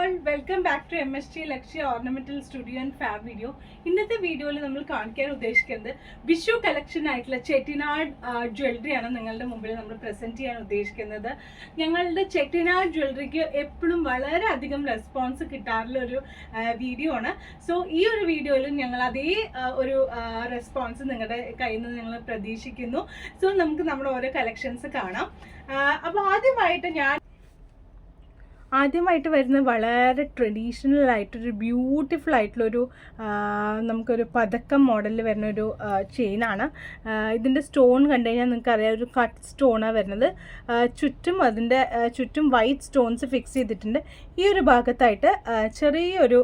all, welcome back to MST Lakshya Ornamental Studio and Fab Video. ഇന്നത്തെ വീഡിയോയിൽ നമ്മൾ കാണിക്കാൻ ഉദ്ദേശിക്കുന്നത് വിഷു കളക്ഷൻ ആയിട്ടുള്ള ചെട്ടിനാട് ജ്വല്ലറി ആണ് നിങ്ങളുടെ മുമ്പിൽ നമ്മൾ പ്രസന്റ് ചെയ്യാൻ ഉദ്ദേശിക്കുന്നത്. ഞങ്ങളുടെ ചെട്ടിനാട് ജ്വല്ലറിക്ക് എപ്പോഴും വളരെയധികം റെസ്പോൺസ് കിട്ടാറുള്ള ഒരു വീഡിയോ ആണ്. സോ ഈ ഒരു വീഡിയോയിലും ഞങ്ങൾ അതേ ഒരു റെസ്പോൺസ് നിങ്ങളുടെ കയ്യിൽ നിന്ന് ഞങ്ങൾ പ്രതീക്ഷിക്കുന്നു. സോ നമുക്ക് നമ്മുടെ ഓരോ കളക്ഷൻസ് കാണാം. അപ്പോൾ ആദ്യമായിട്ട് വരുന്നത് വളരെ ട്രഡീഷണൽ ആയിട്ടൊരു ബ്യൂട്ടിഫുൾ ആയിട്ടുള്ളൊരു നമുക്കൊരു പതക്കം മോഡലിൽ വരുന്ന ഒരു ചെയിനാണ്. ഇതിൻ്റെ സ്റ്റോൺ കണ്ടു കഴിഞ്ഞാൽ നിങ്ങൾക്കറിയാം, ഒരു കട്ട് സ്റ്റോണാണ് വരുന്നത്. അതിൻ്റെ ചുറ്റും വൈറ്റ് സ്റ്റോൺസ് ഫിക്സ് ചെയ്തിട്ടുണ്ട്. ഈ ഒരു ഭാഗത്തായിട്ട് ചെറിയൊരു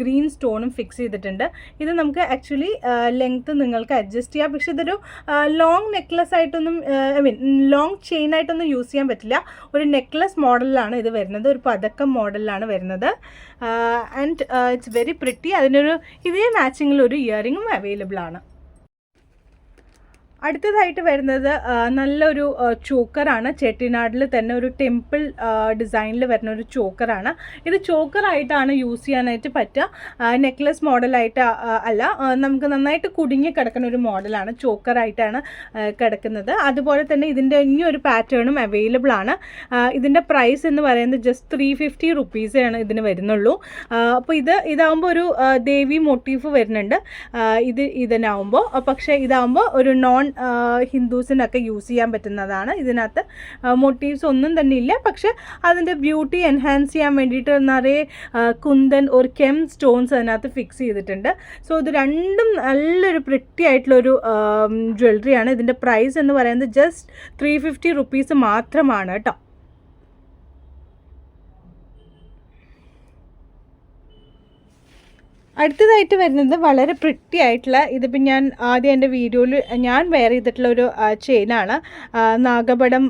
ഗ്രീൻ സ്റ്റോണും ഫിക്സ് ചെയ്തിട്ടുണ്ട്. ഇത് നമുക്ക് ആക്ച്വലി ലെങ്ത്ത് നിങ്ങൾക്ക് അഡ്ജസ്റ്റ് ചെയ്യാം. പക്ഷെ ഇതൊരു ലോങ് നെക്ലസ് ആയിട്ടൊന്നും ലോങ് ചെയിൻ ആയിട്ടൊന്നും യൂസ് ചെയ്യാൻ പറ്റില്ല. ഒരു നെക്ലസ് മോഡലിലാണ് ഇത് വരുന്നത്, ഒരു പതക്കം മോഡലിലാണ് വരുന്നത്. And it's very pretty. അതിനൊരു ഇതേ മാച്ചിങ്ങിൽ ഒരു ഇയറിങ്ങും അവൈലബിൾ ആണ്. അടുത്തതായിട്ട് വരുന്നത് നല്ലൊരു ചോക്കറാണ്. ചെട്ടിനാടിൽ തന്നെ ഒരു ടെമ്പിൾ ഡിസൈനിൽ വരുന്ന ഒരു ചോക്കറാണ്. ഇത് ചോക്കറായിട്ടാണ് യൂസ് ചെയ്യാനായിട്ട് പറ്റുക, നെക്ലസ് മോഡലായിട്ട് അല്ല. നമുക്ക് നന്നായിട്ട് കുടുങ്ങി കിടക്കുന്ന ഒരു മോഡലാണ്, ചോക്കറായിട്ടാണ് കിടക്കുന്നത്. അതുപോലെ തന്നെ ഇതിൻ്റെ ഇനിയൊരു പാറ്റേണും അവൈലബിൾ ആണ്. ഇതിൻ്റെ പ്രൈസ് എന്ന് പറയുന്നത് ജസ്റ്റ് 350 റുപ്പീസാണ് ഇതിന് വരുന്നുള്ളൂ. അപ്പോൾ ഇതാകുമ്പോൾ ഒരു ദേവി മോട്ടീഫ് വരുന്നുണ്ട് ഇതിനാവുമ്പോൾ. പക്ഷേ ഇതാകുമ്പോൾ ഒരു നോൺ ഹിന്ദുസിനൊക്കെ യൂസ് ചെയ്യാൻ പറ്റുന്നതാണ്. ഇതിനകത്ത് മോട്ടീവ്സ് ഒന്നും തന്നെ ഇല്ല. പക്ഷെ അതിൻ്റെ ബ്യൂട്ടി എൻഹാൻസ് ചെയ്യാൻ വേണ്ടിയിട്ട് നിറയെ കുന്തൻ ഒരു കെം സ്റ്റോൺസ് അതിനകത്ത് ഫിക്സ് ചെയ്തിട്ടുണ്ട്. സോ ഇത് രണ്ടും നല്ലൊരു പ്രിറ്റി ആയിട്ടുള്ളൊരു ജ്വല്ലറിയാണ്. ഇതിൻ്റെ പ്രൈസ് എന്ന് പറയുന്നത് ജസ്റ്റ് 350 റുപ്പീസ് മാത്രമാണ് കേട്ടോ. അടുത്തതായിട്ട് വരുന്നത് വളരെ പ്രിറ്റി ആയിട്ടുള്ള, ഇതിപ്പോൾ ഞാൻ ആദ്യം എൻ്റെ വീഡിയോയിൽ ഞാൻ വെയർ ചെയ്തിട്ടുള്ള ഒരു ചെയിനാണ്. നാഗപടം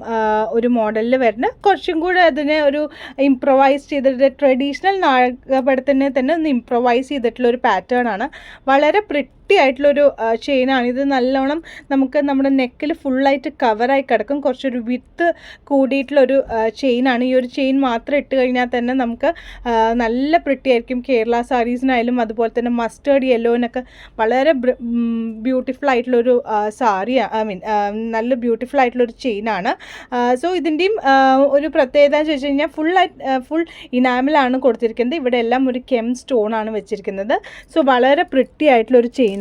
ഒരു മോഡലിൽ വരുന്ന, കുറച്ചും കൂടെ അതിനെ ഒരു ഇംപ്രൊവൈസ് ചെയ്തിട്ട് ട്രഡീഷണൽ നാഗപടത്തിനെ തന്നെ ഒന്ന് ഇംപ്രൊവൈസ് ചെയ്തിട്ടുള്ള ഒരു പാറ്റേൺ ആണ്. വളരെ പ്രിറ്റി ആയിട്ടുള്ളൊരു ചെയിനാണ്. ഇത് നല്ലോണം നമുക്ക് നമ്മുടെ നെക്കിൽ ഫുള്ളായിട്ട് കവറായി കിടക്കും. കുറച്ചൊരു വിത്ത് കൂടിയിട്ടുള്ളൊരു ചെയിനാണ്. ഈ ഒരു ചെയിൻ മാത്രം ഇട്ട് കഴിഞ്ഞാൽ തന്നെ നമുക്ക് നല്ല പ്രിറ്റി ആയിരിക്കും. കേരള സാരീസിനായാലും അതുപോലെ തന്നെ മസ്റ്റേർഡ് യെല്ലോനൊക്കെ വളരെ ബ്യൂട്ടിഫുൾ ആയിട്ടുള്ളൊരു സാരി, നല്ല ബ്യൂട്ടിഫുൾ ആയിട്ടുള്ളൊരു ചെയിനാണ്. സോ ഇതിൻ്റെയും ഒരു പ്രത്യേകത എന്ന് ചോദിച്ചു കഴിഞ്ഞാൽ ഫുൾ ഇനാമിലാണ് കൊടുത്തിരിക്കുന്നത്. ഇവിടെ എല്ലാം ഒരു കെം സ്റ്റോണാണ് വെച്ചിരിക്കുന്നത്. സോ വളരെ പ്രിറ്റി ആയിട്ടുള്ളൊരു ചെയിനാണ്.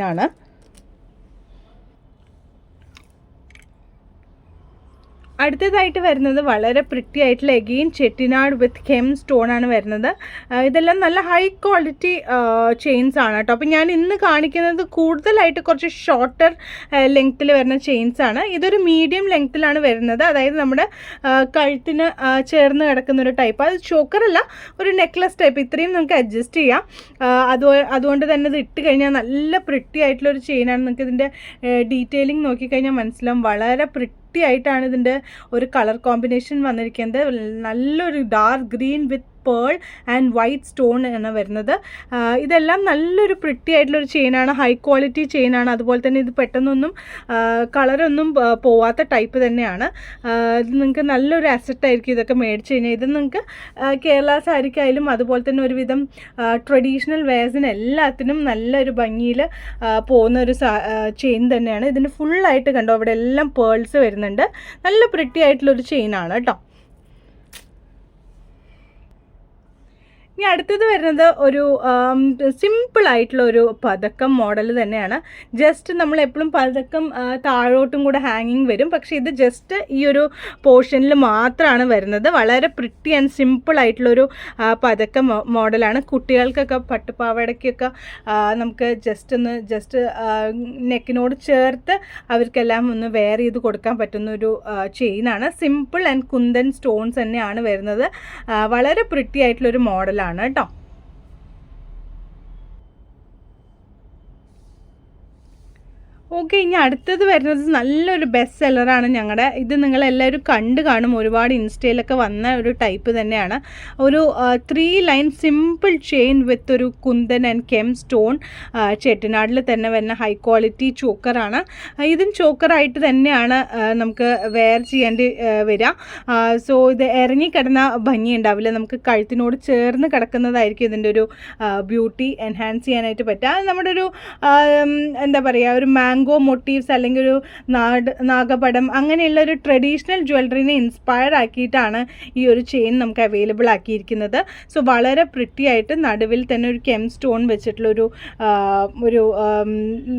അടുത്തതായിട്ട് വരുന്നത് വളരെ പ്രിറ്റി ആയിട്ടുള്ള എഗെയിൻ ചെട്ടിനാട് വിത്ത് കെം സ്റ്റോൺ ആണ് വരുന്നത്. ഇതെല്ലാം നല്ല ഹൈ ക്വാളിറ്റി ചെയിൻസ് ആണ് കേട്ടോ. അപ്പോൾ ഞാൻ ഇന്ന് കാണിക്കുന്നത് കൂടുതലായിട്ട് കുറച്ച് ഷോർട്ടർ ലെങ്ത്തിൽ വരുന്ന ചെയിൻസ് ആണ്. ഇതൊരു മീഡിയം ലെങ്ത്തിലാണ് വരുന്നത്. അതായത് നമ്മുടെ കഴുത്തിന് ചേർന്ന് കിടക്കുന്ന ഒരു ടൈപ്പ്. അത് ചോക്കറല്ല, ഒരു നെക്ലസ് ടൈപ്പ്. ഇത്രയും നമുക്ക് അഡ്ജസ്റ്റ് ചെയ്യാം. അതുകൊണ്ട് തന്നെ ഇത് ഇട്ട് കഴിഞ്ഞാൽ നല്ല പ്രിറ്റി ആയിട്ടുള്ളൊരു ചെയിനാണ്. നിങ്ങൾക്ക് ഇതിൻ്റെ ഡീറ്റെയിലിംഗ് നോക്കിക്കഴിഞ്ഞാൽ മനസ്സിലാവും. വളരെ ആയിട്ടാണ് ഇതിൻ്റെ ഒരു കളർ കോമ്പിനേഷൻ വന്നിരിക്കുന്നത്. നല്ലൊരു dark green with pearl and white stone ആണ് വരുന്നത്. ഇതെല്ലാം നല്ലൊരു പ്രിറ്റി ആയിട്ടുള്ളൊരു ചെയിനാണ്, ഹൈ ക്വാളിറ്റി ചെയിനാണ്. അതുപോലെ തന്നെ ഇത് പെട്ടെന്നൊന്നും കളറൊന്നും പോവാത്ത ടൈപ്പ് തന്നെയാണ്. ഇത് നിങ്ങൾക്ക് നല്ലൊരു അസറ്റായിരിക്കും ഇതൊക്കെ മേടിച്ച് കഴിഞ്ഞാൽ. ഇത് നിങ്ങൾക്ക് കേരള സാരിക്കായാലും അതുപോലെ തന്നെ ഒരുവിധം ട്രഡീഷണൽ വെയർസിന് എല്ലാത്തിനും നല്ലൊരു ഭംഗിയിൽ പോകുന്ന ഒരു ചെയിൻ തന്നെയാണ്. ഇതിന് ഫുള്ളായിട്ട് കണ്ടോ, അവിടെ എല്ലാം പേൾസ് വരുന്നുണ്ട്. നല്ല പ്രിറ്റി ആയിട്ടുള്ളൊരു ചെയിനാണ് കേട്ടോ. ഇനി അടുത്തത് വരുന്നത് ഒരു സിമ്പിളായിട്ടുള്ള ഒരു പതക്കം മോഡൽ തന്നെയാണ്. ജസ്റ്റ് നമ്മൾ എപ്പോഴും പതക്കം താഴോട്ടും കൂടെ ഹാങ്ങിങ് വരും. പക്ഷേ ഇത് ജസ്റ്റ് ഈ ഒരു പോർഷനിൽ മാത്രമാണ് വരുന്നത്. വളരെ പ്രിറ്റി ആൻഡ് സിമ്പിളായിട്ടുള്ളൊരു പതക്കം മോഡലാണ്. കുട്ടികൾക്കൊക്കെ പട്ടുപാവാടയ്ക്കൊക്കെ നമുക്ക് ജസ്റ്റ് നെക്കിനോട് ചേർത്ത് അവർക്കെല്ലാം ഒന്ന് വെയർ ചെയ്ത് കൊടുക്കാൻ പറ്റുന്നൊരു ചെയിനാണ്. സിമ്പിൾ ആൻഡ് കുന്തൻ സ്റ്റോൺസ് തന്നെയാണ് വരുന്നത്. വളരെ പ്രിറ്റി ആയിട്ടുള്ളൊരു മോഡലാണ് കേട്ടോ. ഓക്കെ, ഇനി അടുത്തത് വരുന്നത് നല്ലൊരു ബെസ്റ്റ് സെല്ലറാണ് ഞങ്ങളുടെ. ഇത് നിങ്ങളെല്ലാവരും കണ്ടു കാണും, ഒരുപാട് ഇൻസ്റ്റയിലൊക്കെ വന്ന ഒരു ടൈപ്പ് തന്നെയാണ്. ഒരു 3 ലൈൻ സിമ്പിൾ ചെയിൻ വിത്ത് ഒരു കുന്തൻ ആൻഡ് കെം സ്റ്റോൺ. ചെട്ടിനാടിൽ തന്നെ വരുന്ന ഹൈ ക്വാളിറ്റി ചോക്കറാണ്. ഇതും ചോക്കറായിട്ട് തന്നെയാണ് നമുക്ക് വെയർ ചെയ്യേണ്ടി വരിക. സോ ഇത് ഇറങ്ങിക്കിടന്ന ഭംഗി ഉണ്ടാവില്ല, നമുക്ക് കഴുത്തിനോട് ചേർന്ന് കിടക്കുന്നതായിരിക്കും ഇതിൻ്റെ ഒരു ബ്യൂട്ടി എൻഹാൻസ് ചെയ്യാനായിട്ട് പറ്റുക. അത് നമ്മുടെ ഒരു എന്താ പറയുക, ഒരു മാംഗോ മോട്ടീവ്സ് അല്ലെങ്കിൽ ഒരു നാഗപടം അങ്ങനെയുള്ള ഒരു ട്രഡീഷണൽ ജ്വല്ലറിനെ ഇൻസ്പയർ ആക്കിയിട്ടാണ് ഈ ഒരു ചെയിൻ നമുക്ക് അവൈലബിൾ ആക്കിയിരിക്കുന്നത്. സോ വളരെ പ്രിറ്റി ആയിട്ട് നടുവിൽ തന്നെ ഒരു കെം സ്റ്റോൺ വെച്ചിട്ടുള്ളൊരു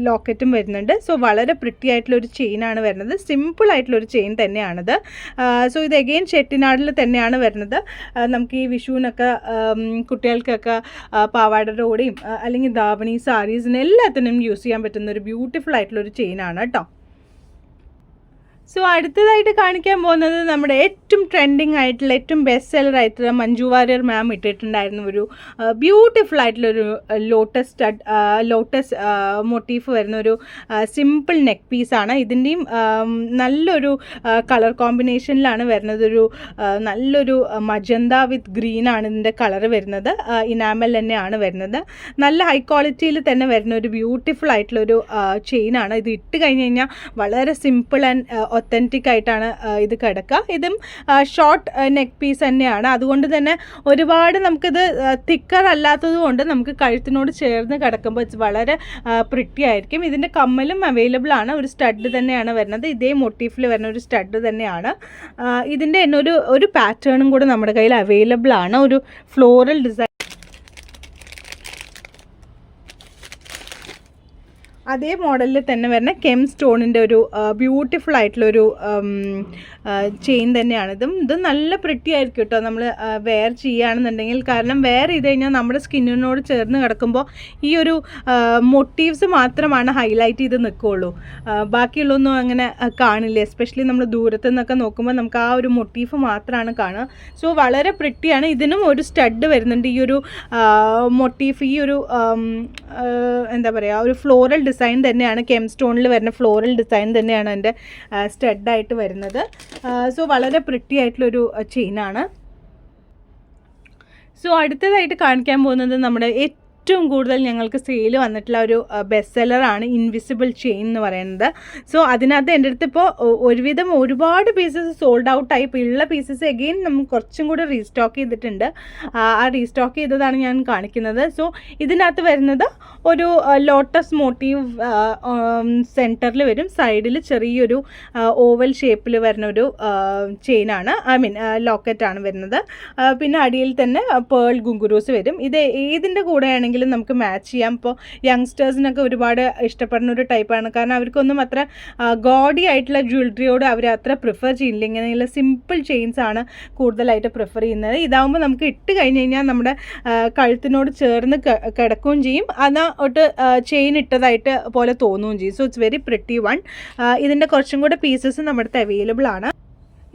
ലോക്കറ്റും വരുന്നുണ്ട്. സോ വളരെ പ്രിറ്റി ആയിട്ടുള്ളൊരു ചെയിനാണ് വരുന്നത്, സിമ്പിൾ ആയിട്ടുള്ളൊരു ചെയിൻ തന്നെയാണിത്. സോ ഇത് അഗെയിൻ ചെട്ടിനാടിൽ തന്നെയാണ് വരുന്നത്. നമുക്ക് ഈ വിഷുവിനൊക്കെ കുട്ടികൾക്കൊക്കെ പാവാടയുടെ കൂടെയും അല്ലെങ്കിൽ ധാവണി സാരീസിന് എല്ലാത്തിനും യൂസ് ചെയ്യാൻ പറ്റുന്ന ഒരു ബ്യൂട്ടിഫുൾ ആയിട്ടുള്ളൊരു ചെയിനാണ് കേട്ടോ. സോ അടുത്തതായിട്ട് കാണിക്കാൻ പോകുന്നത് നമ്മുടെ ഏറ്റവും ട്രെൻഡിങ് ആയിട്ടുള്ള ഏറ്റവും ബെസ്റ്റ് സെല്ലർ ആയിട്ടുള്ള മഞ്ജു വാര്യർ മാം ഇട്ടിട്ടുണ്ടായിരുന്ന ഒരു ബ്യൂട്ടിഫുൾ ആയിട്ടുള്ളൊരു ലോട്ടസ് മോട്ടീഫ് വരുന്ന ഒരു സിമ്പിൾ നെക്ക് പീസാണ്. ഇതിൻ്റെയും നല്ലൊരു കളർ കോമ്പിനേഷനിലാണ് വരുന്നത്. ഒരു നല്ലൊരു മജന്ത വിത്ത് ഗ്രീനാണ് ഇതിൻ്റെ കളർ വരുന്നത്. ഇനാമൽ തന്നെയാണ് വരുന്നത്. നല്ല ഹൈ ക്വാളിറ്റിയിൽ തന്നെ വരുന്ന ഒരു ബ്യൂട്ടിഫുൾ ആയിട്ടുള്ളൊരു ചെയിനാണ്. ഇത് ഇട്ട് കഴിഞ്ഞ് കഴിഞ്ഞാൽ വളരെ സിമ്പിൾ ആൻഡ് ഒത്തൻറ്റിക് ആയിട്ടാണ് ഇത് കിടക്കുക. ഇതും ഷോർട്ട് നെക്ക് പീസ് തന്നെയാണ്. അതുകൊണ്ട് തന്നെ ഒരുപാട് നമുക്കിത് തിക്കർ അല്ലാത്തത് കൊണ്ട് നമുക്ക് കഴുത്തിനോട് ചേർന്ന് കിടക്കുമ്പോൾ വളരെ പ്രിറ്റി ആയിരിക്കും. ഇതിൻ്റെ കമ്മലും അവൈലബിൾ ആണ്. ഒരു സ്റ്റഡ് തന്നെയാണ് വരുന്നത്. ഇതേ മോട്ടീഫിൽ വരുന്ന ഒരു സ്റ്റഡ് തന്നെയാണ്. ഇതിൻ്റെ തന്നെ ഒരു പാറ്റേണും കൂടെ നമ്മുടെ കയ്യിൽ അവൈലബിൾ ആണ്. ഒരു ഫ്ലോറൽ ഡിസൈൻ, അതേ മോഡലിൽ തന്നെ വരുന്ന കെം സ്റ്റോണിൻ്റെ ഒരു ബ്യൂട്ടിഫുൾ ആയിട്ടുള്ളൊരു ചെയിൻ തന്നെയാണിതും. ഇത് നല്ല പ്രിറ്റി ആയിരിക്കും കേട്ടോ നമ്മൾ വെയർ ചെയ്യുകയാണെന്നുണ്ടെങ്കിൽ. കാരണം വെയർ ചെയ്ത് കഴിഞ്ഞാൽ നമ്മുടെ സ്കിന്നിനോട് ചേർന്ന് കിടക്കുമ്പോൾ ഈ ഒരു മോട്ടീവ്സ് മാത്രമാണ് ഹൈലൈറ്റ് ചെയ്ത് നിൽക്കുകയുള്ളൂ, ബാക്കിയുള്ളൊന്നും അങ്ങനെ കാണില്ല. എസ്പെഷ്യലി നമ്മൾ ദൂരത്തു നിന്നൊക്കെ നോക്കുമ്പോൾ നമുക്ക് ആ ഒരു മോട്ടീഫ് മാത്രമാണ് കാണുക. സോ വളരെ പ്രിറ്റിയാണ്. ഇതിനും ഒരു സ്റ്റഡ് വരുന്നുണ്ട്. ഈ ഒരു മോട്ടീഫ്, ഈ ഒരു എന്താ പറയുക, ഒരു ഫ്ലോറൽ ഡിസൈൻ തന്നെയാണ്, കെം സ്റ്റോണിൽ വരുന്ന ഫ്ലോറൽ ഡിസൈൻ തന്നെയാണ് എൻ്റെ സ്റ്റഡായിട്ട് വരുന്നത്. സോ വളരെ പ്രിറ്റി ആയിട്ടുള്ളൊരു ചെയിനാണ്. സോ അടുത്തതായിട്ട് കാണിക്കാൻ പോകുന്നത് നമ്മുടെ ഏറ്റവും കൂടുതൽ ഞങ്ങൾക്ക് സെയിൽ വന്നിട്ടുള്ള ഒരു ബെസ്റ്റ് സെല്ലറാണ് ഇൻവിസിബിൾ ചെയിൻ എന്ന് പറയുന്നത്. സോ അതിനകത്ത് എൻ്റെ അടുത്ത് ഇപ്പോൾ ഒരുവിധം ഒരുപാട് പീസസ് സോൾഡ് ഔട്ടായി. ഇപ്പോൾ ഉള്ള പീസസ് എഗെയിൻ നമുക്ക് കുറച്ചും കൂടി റീസ്റ്റോക്ക് ചെയ്തിട്ടുണ്ട്. ആ റീസ്റ്റോക്ക് ചെയ്തതാണ് ഞാൻ കാണിക്കുന്നത്. സോ ഇതിനകത്ത് വരുന്നത് ഒരു ലോട്ടസ് മോട്ടീവ് സെൻറ്ററിൽ വരും, സൈഡിൽ ചെറിയൊരു ഓവൽ ഷേപ്പിൽ വരുന്ന ഒരു ചെയിനാണ്, ലോക്കറ്റാണ് വരുന്നത്. പിന്നെ അടിയിൽ തന്നെ പേൾ ഗുങ്കുറൂസ് വരും. ഇത് ഏതിൻ്റെ കൂടെയാണെങ്കിൽ നമുക്ക് മാച്ച് ചെയ്യാം. ഇപ്പോൾ യങ്സ്റ്റേഴ്സിനൊക്കെ ഒരുപാട് ഇഷ്ടപ്പെടുന്ന ഒരു ടൈപ്പാണ്. കാരണം അവർക്കൊന്നും അത്ര ഗോഡി ആയിട്ടുള്ള ജ്വല്ലറിയോട് അവർ അത്ര പ്രിഫർ ചെയ്യില്ല. ഇങ്ങനെയുള്ള സിമ്പിൾ ചെയിൻസ് ആണ് കൂടുതലായിട്ട് പ്രിഫർ ചെയ്യുന്നത്. ഇതാകുമ്പോൾ നമുക്ക് ഇട്ട് കഴിഞ്ഞ് കഴിഞ്ഞാൽ നമ്മുടെ കഴുത്തിനോട് ചേർന്ന് കിടക്കുകയും ചെയ്യും, അതൊട്ട് ചെയിൻ ഇട്ടതായിട്ട് പോലെ തോന്നുകയും ചെയ്യും. So it's very pretty one. ഇതിൻ്റെ കുറച്ചും കൂടെ പീസസ് നമ്മുടെ അടുത്ത് അവൈലബിൾ ആണ്.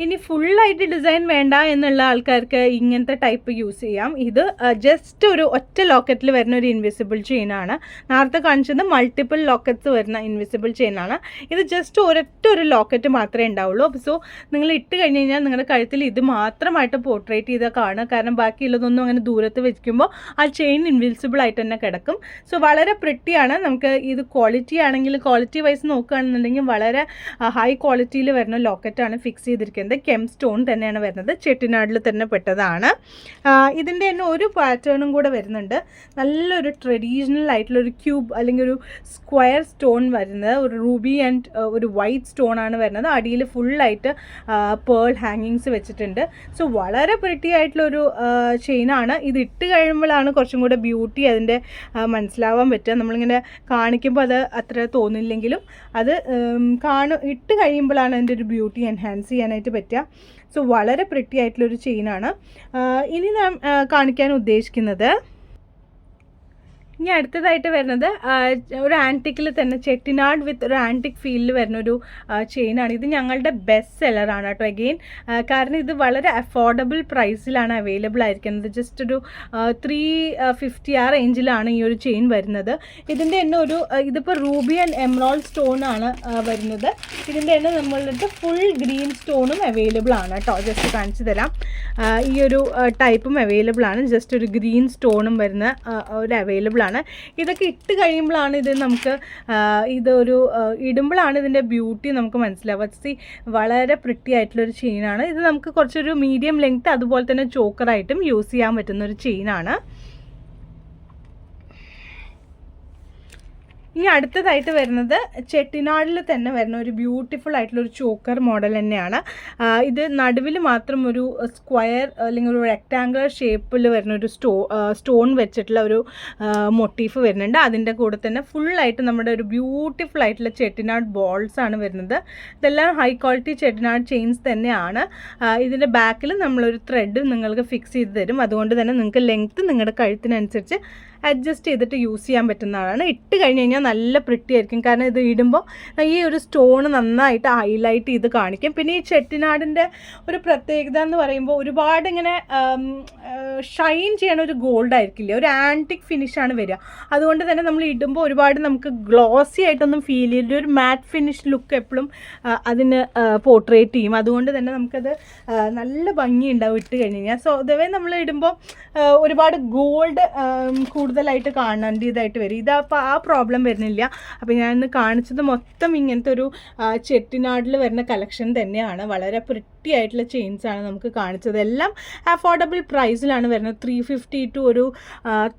ഇനി ഫുള്ളായിട്ട് ഡിസൈൻ വേണ്ട എന്നുള്ള ആൾക്കാർക്ക് ഇങ്ങനത്തെ ടൈപ്പ് യൂസ് ചെയ്യാം. ഇത് ജസ്റ്റ് ഒരു ഒറ്റ ലോക്കറ്റിൽ വരുന്ന ഒരു ഇൻവിസിബിൾ ചെയിനാണ്. നേരത്തെ കാണിച്ചത് മൾട്ടിപ്പിൾ ലോക്കറ്റ്സ് വരുന്ന ഇൻവിസിബിൾ ചെയിനാണ്. ഇത് ജസ്റ്റ് ഒരു ലോക്കറ്റ് മാത്രമേ ഉണ്ടാവുള്ളൂ. സോ നിങ്ങൾ ഇട്ട് കഴിഞ്ഞ് കഴിഞ്ഞാൽ നിങ്ങളുടെ കഴുത്തിൽ ഇത് മാത്രമായിട്ട് പോർട്രേറ്റ് ചെയ്താൽ കാണുക. കാരണം ബാക്കിയുള്ളതൊന്നും അങ്ങനെ ദൂരത്ത് വെക്കുമ്പോൾ ആ ചെയിൻ ഇൻവിസിബിൾ ആയിട്ട് തന്നെ കിടക്കും. സോ വളരെ പ്രിറ്റിയാണ്. നമുക്ക് ഇത് ക്വാളിറ്റി ആണെങ്കിൽ, ക്വാളിറ്റി വൈസ് നോക്കുകയാണെന്നുണ്ടെങ്കിൽ വളരെ ഹൈ ക്വാളിറ്റിയിൽ വരുന്ന ലോക്കറ്റാണ് ഫിക്സ് ചെയ്തിരിക്കുന്നത്. കെം സ്റ്റോൺ തന്നെയാണ് വരുന്നത്, ചെട്ടിനാടിൽ തന്നെ പെട്ടതാണ്. ഇതിൻ്റെ തന്നെ ഒരു പാറ്റേണും കൂടെ വരുന്നുണ്ട്. നല്ലൊരു ട്രഡീഷണൽ ആയിട്ടുള്ളൊരു ക്യൂബ് അല്ലെങ്കിൽ ഒരു സ്ക്വയർ സ്റ്റോൺ വരുന്നത്, ഒരു റൂബി ആൻഡ് ഒരു വൈറ്റ് സ്റ്റോൺ ആണ് വരുന്നത്. അടിയിൽ ഫുള്ളായിട്ട് പേൾ ഹാങ്ങിങ്സ് വെച്ചിട്ടുണ്ട്. സോ വളരെ പ്രിറ്റി ആയിട്ടുള്ളൊരു ചെയിനാണ്. ഇത് ഇട്ട് കഴിയുമ്പോഴാണ് കുറച്ചും കൂടെ ബ്യൂട്ടി അതിൻ്റെ മനസ്സിലാവാൻ പറ്റുക. നമ്മളിങ്ങനെ കാണിക്കുമ്പോൾ അത് അത്ര തോന്നില്ലെങ്കിലും അത് ഇട്ട് കഴിയുമ്പോഴാണ് അതിൻ്റെ ഒരു ബ്യൂട്ടി എൻഹാൻസ് ചെയ്യാനായിട്ട് പറ്റുക. സോ വളരെ പ്രിറ്റി ആയിട്ടുള്ളൊരു ചെയിനാണ്. ഇനി ഞാൻ കാണിക്കാൻ ഉദ്ദേശിക്കുന്നത് ഇനി അടുത്തതായിട്ട് വരുന്നത് ഒരു ആൻറ്റിക്കിൽ തന്നെ ചെട്ടിനാട് വിത്ത് ഒരു ആൻറ്റിക് ഫീലിൽ വരുന്ന ഒരു ചെയിനാണ്. ഇത് ഞങ്ങളുടെ ബെസ്റ്റ് സെല്ലറാണ് കേട്ടോ. അഗെയിൻ കാരണം ഇത് വളരെ അഫോർഡബിൾ പ്രൈസിലാണ് അവൈലബിൾ ആയിരിക്കുന്നത്. ജസ്റ്റ് ഒരു 350 ആ റേഞ്ചിലാണ് ഈ ഒരു ചെയിൻ വരുന്നത്. ഇതിൻ്റെ തന്നെ ഒരു ഇതിപ്പോൾ റൂബി ആൻഡ് എമറോൾഡ് സ്റ്റോൺ ആണ് വരുന്നത്. ഇതിൻ്റെ തന്നെ നമ്മളുടെ ഫുൾ ഗ്രീൻ സ്റ്റോണും അവൈലബിൾ ആണ് കേട്ടോ. ജസ്റ്റ് കാണിച്ചു തരാം. ഈ ഒരു ടൈപ്പും അവൈലബിൾ ആണ്. ജസ്റ്റ് ഒരു ഗ്രീൻ സ്റ്റോണും വരുന്ന ഒരു അവൈലബിൾ ആണ്. ഇതൊക്കെ ഇട്ട് കഴിയുമ്പോഴാണ് ഇത് നമുക്ക് ഇതൊരു ഇടുമ്പോഴാണ് ഇതിൻ്റെ ബ്യൂട്ടി നമുക്ക് മനസ്സിലാവുക. സി വളരെ പ്രിട്ടി ആയിട്ടുള്ളൊരു ചെയിനാണ് ഇത്. നമുക്ക് കുറച്ചൊരു മീഡിയം ലെങ്ത് അതുപോലെ തന്നെ ചോക്കറായിട്ടും യൂസ് ചെയ്യാൻ പറ്റുന്ന ഒരു ചെയിനാണ്. ഇനി അടുത്തതായിട്ട് വരുന്നത് ചെട്ടിനാടിൽ തന്നെ വരുന്ന ഒരു ബ്യൂട്ടിഫുൾ ആയിട്ടുള്ളൊരു ചോക്കർ മോഡൽ തന്നെയാണ്. ഇത് നടുവിൽ മാത്രം ഒരു സ്ക്വയർ അല്ലെങ്കിൽ ഒരു റെക്റ്റാങ്കുലർ ഷേപ്പിൽ വരുന്ന ഒരു സ്റ്റോൺ വെച്ചിട്ടുള്ള ഒരു മൊട്ടീഫ് വരുന്നുണ്ട്. അതിൻ്റെ കൂടെ തന്നെ ഫുള്ളായിട്ട് നമ്മുടെ ഒരു ബ്യൂട്ടിഫുൾ ആയിട്ടുള്ള ചെട്ടിനാട് ബോൾസ് ആണ് വരുന്നത്. ഇതെല്ലാം ഹൈ ക്വാളിറ്റി ചെട്ടിനാട് ചെയിൻസ് തന്നെയാണ്. ഇതിൻ്റെ ബാക്കിൽ നമ്മളൊരു ത്രെഡ് നിങ്ങൾക്ക് ഫിക്സ് ചെയ്ത് തരും. അതുകൊണ്ട് തന്നെ നിങ്ങൾക്ക് ലെങ്ത്ത് നിങ്ങളുടെ കഴുത്തിനനുസരിച്ച് അഡ്ജസ്റ്റ് ചെയ്തിട്ട് യൂസ് ചെയ്യാൻ പറ്റുന്നതാണ്. ഇട്ട് കഴിഞ്ഞ് കഴിഞ്ഞാൽ നല്ല പ്രിട്ടി ആയിരിക്കും. കാരണം ഇത് ഇടുമ്പോൾ ഈ ഒരു സ്റ്റോണ് നന്നായിട്ട് ഹൈലൈറ്റ് ചെയ്ത് കാണിക്കും. പിന്നെ ഈ ചെട്ടിനാടിൻ്റെ ഒരു പ്രത്യേകത എന്ന് പറയുമ്പോൾ ഒരുപാട് ഇങ്ങനെ ഷൈൻ ചെയ്യണ ഒരു ഗോൾഡ് ആയിരിക്കില്ല, ഒരു ആൻറ്റിക് ഫിനിഷാണ് വരിക. അതുകൊണ്ട് തന്നെ നമ്മൾ ഇടുമ്പോൾ ഒരുപാട് നമുക്ക് ഗ്ലോസി ആയിട്ടൊന്നും ഫീൽ ചെയ്യില്ല. ഒരു മാറ്റ് ഫിനിഷ് ലുക്ക് എപ്പോഴും അതിന് പോർട്രേറ്റ് ചെയ്യും. അതുകൊണ്ട് തന്നെ നമുക്കത് നല്ല ഭംഗി ഉണ്ടാവും ഇട്ട് കഴിഞ്ഞ് കഴിഞ്ഞാൽ. സോ അതവേ നമ്മൾ ഇടുമ്പോൾ ഒരുപാട് ഗോൾഡ് കൂടുതലായിട്ട് കാണേണ്ടതായിട്ട് വരും. ഇതപ്പോൾ ആ പ്രോബ്ലം വരുന്നില്ല. അപ്പോൾ ഞാൻ ഇന്ന് കാണിച്ചത് മൊത്തം ഇങ്ങനത്തെ ഒരു ചെട്ടിനാടിൽ വരുന്ന കളക്ഷൻ തന്നെയാണ്. വളരെ പ്രിട്ടി ആയിട്ടുള്ള ചെയിൻസാണ് നമുക്ക് കാണിച്ചത്. എല്ലാം അഫോർഡബിൾ പ്രൈസിലാണ് വരുന്നത്. 350 ടു ഒരു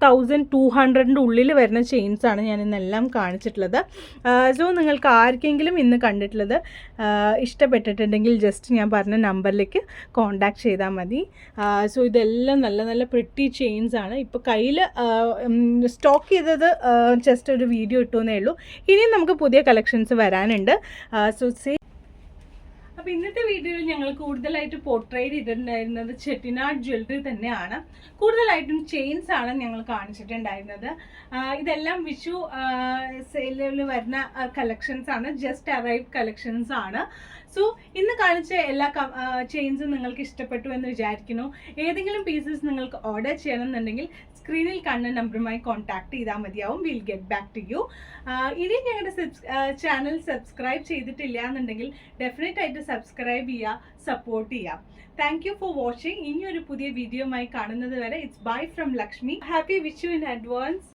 1200 ഉള്ളിൽ വരുന്ന ചെയിൻസാണ് ഞാൻ ഇന്നെല്ലാം കാണിച്ചിട്ടുള്ളത്. സോ നിങ്ങൾക്ക് ആർക്കെങ്കിലും ഇന്ന് കണ്ടിട്ടുള്ളത് ഇഷ്ടപ്പെട്ടിട്ടുണ്ടെങ്കിൽ ജസ്റ്റ് ഞാൻ പറഞ്ഞ നമ്പറിലേക്ക് കോൺടാക്ട് ചെയ്താൽ മതി. സോ ഇതെല്ലാം നല്ല നല്ല പ്രിട്ടി ചെയിൻസാണ്. ഇപ്പോൾ കയ്യിൽ സ്റ്റോക്ക് ചെയ്തത് ജസ്റ്റ് ഒരു വീഡിയോ ഇട്ടുവെന്നേ ഉള്ളൂ. ഇനിയും നമുക്ക് പുതിയ കളക്ഷൻസ് വരാനുണ്ട്. സോ അപ്പോൾ ഇന്നത്തെ വീഡിയോയിൽ ഞങ്ങൾ കൂടുതലായിട്ട് പോർട്രേറ്റ് ചെയ്തിട്ടുണ്ടായിരുന്നത് ചെട്ടിനാട് ജ്വല്ലറി തന്നെയാണ്. കൂടുതലായിട്ടും ചെയിൻസ് ആണ് ഞങ്ങൾ കാണിച്ചിട്ടുണ്ടായിരുന്നത്. ഇതെല്ലാം വിഷു സെയിലിൽ വരുന്ന കളക്ഷൻസ് ആണ്. ജസ്റ്റ് അറൈവ് കളക്ഷൻസ് ആണ്. സോ ഇന്ന് കാണിച്ച എല്ലാ ചെയിൻസും നിങ്ങൾക്ക് ഇഷ്ടപ്പെട്ടു എന്ന് വിചാരിക്കുന്നു. ഏതെങ്കിലും പീസസ് നിങ്ങൾക്ക് ഓർഡർ ചെയ്യണമെന്നുണ്ടെങ്കിൽ സ്ക്രീനിൽ കാണുന്ന നമ്പറുമായി കോൺടാക്ട് ചെയ്താൽ മതിയാവും. Will get back to you. ഇനി ഞങ്ങളുടെ ചാനൽ സബ്സ്ക്രൈബ് ചെയ്തിട്ടില്ല എന്നുണ്ടെങ്കിൽ ഡെഫിനറ്റ് ആയിട്ട് സബ്സ്ക്രൈബ് ചെയ്യുക, സപ്പോർട്ട് ചെയ്യാം. Thank you for watching. ഇനി ഒരു പുതിയ വീഡിയോയുമായി കാണുന്നത് വരെ it's bye from Lakshmi. Happy Vishu in advance.